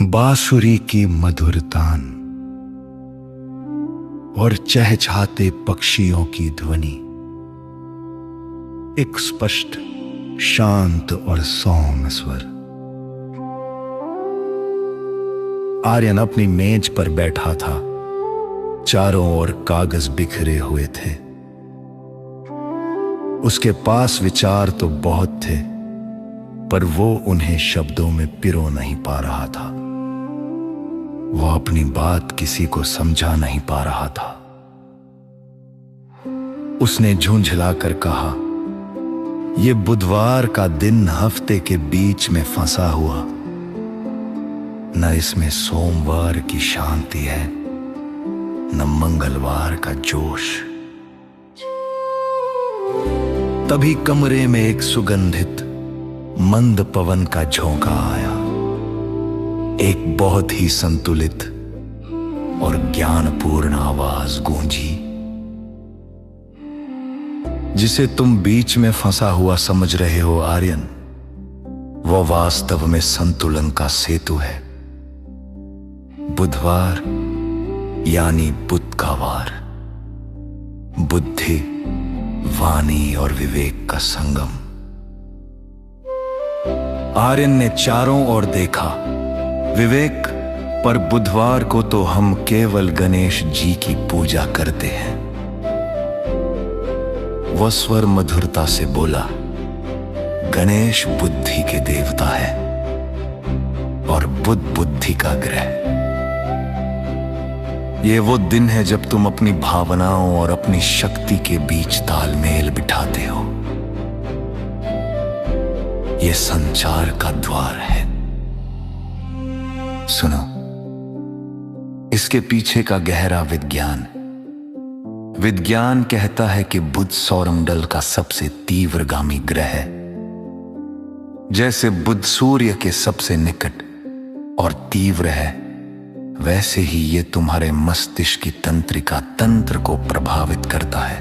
बांसुरी की मधुर तान और चहचहाते पक्षियों की ध्वनि एक स्पष्ट, शांत और सौम्य स्वर। आर्यन अपनी मेज पर बैठा था। चारों ओर कागज बिखरे हुए थे। उसके पास विचार तो बहुत थे, पर वो उन्हें शब्दों में पिरो नहीं पा रहा था। वो अपनी बात किसी को समझा नहीं पा रहा था। उसने झुंझलाकर कहा, ये बुधवार का दिन हफ्ते के बीच में फंसा हुआ, न इसमें सोमवार की शांति है, न मंगलवार का जोश। तभी कमरे में एक सुगंधित मंद पवन का झोंका आया। एक बहुत ही संतुलित और ज्ञानपूर्ण आवाज गूंजी। जिसे तुम बीच में फंसा हुआ समझ रहे हो आर्यन, वो वास्तव में संतुलन का सेतु है। बुधवार यानी बुध का वार, बुद्धि, वाणी और विवेक का संगम। आर्यन ने चारों ओर देखा। विवेक, पर बुधवार को तो हम केवल गणेश जी की पूजा करते हैं। वह स्वर मधुरता से बोला, गणेश बुद्धि के देवता है और बुध बुद्धि का ग्रह। ये वो दिन है जब तुम अपनी भावनाओं और अपनी शक्ति के बीच तालमेल बिठाते हो। ये संचार का द्वार है। सुनो, इसके पीछे का गहरा विज्ञान कहता है कि बुध सौरमंडल का सबसे तीव्रगामी ग्रह है। जैसे बुध सूर्य के सबसे निकट और तीव्र है, वैसे ही ये तुम्हारे मस्तिष्क की तंत्रिका तंत्र को प्रभावित करता है।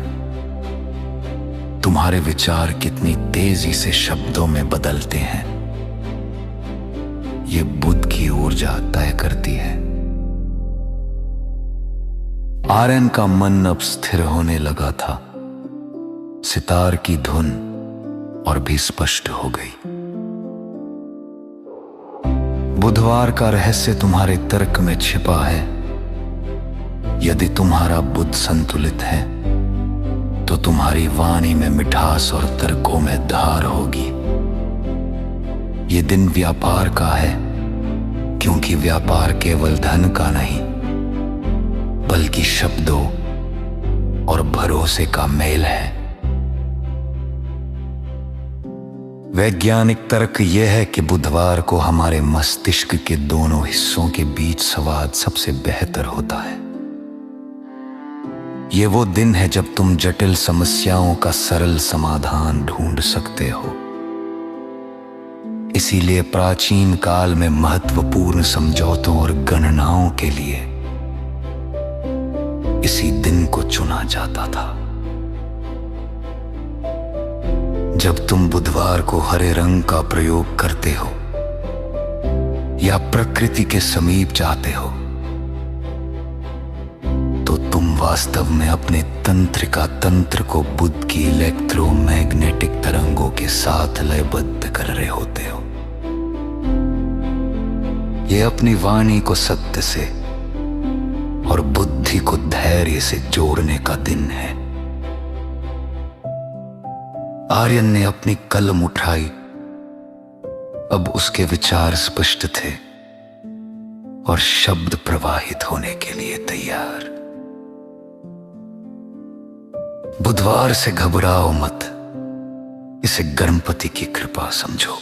तुम्हारे विचार कितनी तेजी से शब्दों में बदलते हैं, ये बुध की ऊर्जा तय करती है। आर्यन का मन अब स्थिर होने लगा था। सितार की धुन और भी स्पष्ट हो गई। बुधवार का रहस्य तुम्हारे तर्क में छिपा है। यदि तुम्हारा बुध संतुलित है, तो तुम्हारी वाणी में मिठास और तर्कों में धार होगी। ये दिन व्यापार का है, क्योंकि व्यापार केवल धन का नहीं, बल्कि शब्दों और भरोसे का मेल है। वैज्ञानिक तर्क यह है कि बुधवार को हमारे मस्तिष्क के दोनों हिस्सों के बीच संवाद सबसे बेहतर होता है। ये वो दिन है जब तुम जटिल समस्याओं का सरल समाधान ढूंढ सकते हो। इसीलिए प्राचीन काल में महत्वपूर्ण समझौतों और गणनाओं के लिए इसी दिन को चुना जाता था। जब तुम बुधवार को हरे रंग का प्रयोग करते हो या प्रकृति के समीप जाते हो, तो तुम वास्तव में अपने तंत्रिका तंत्र को बुध की इलेक्ट्रोमैग्नेटिक तरंगों के साथ लयबद्ध कर रहे होते हो। ये अपनी वाणी को सत्य से और बुद्धि को धैर्य से जोड़ने का दिन है। आर्यन ने अपनी कलम उठाई। अब उसके विचार स्पष्ट थे और शब्द प्रवाहित होने के लिए तैयार। बुधवार से घबराओ मत, इसे गणपति की कृपा समझो।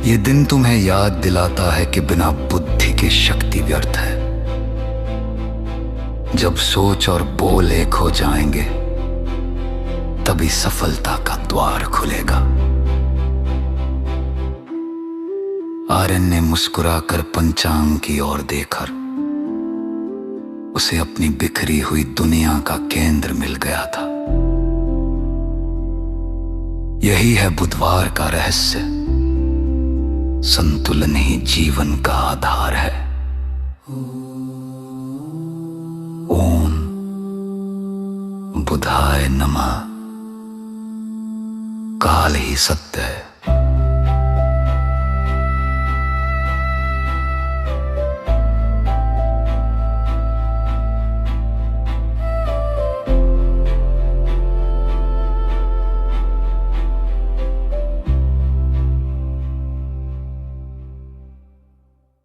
ये दिन तुम्हें याद दिलाता है कि बिना बुद्धि के शक्ति व्यर्थ है। जब सोच और बोल एक हो जाएंगे, तभी सफलता का द्वार खुलेगा। आर्यन ने मुस्कुराकर पंचांग की ओर देखा। उसे अपनी बिखरी हुई दुनिया का केंद्र मिल गया था। यही है बुधवार का रहस्य। संतुलन ही जीवन का आधार है। ओम बुधाय नमः। काल ही सत्य है।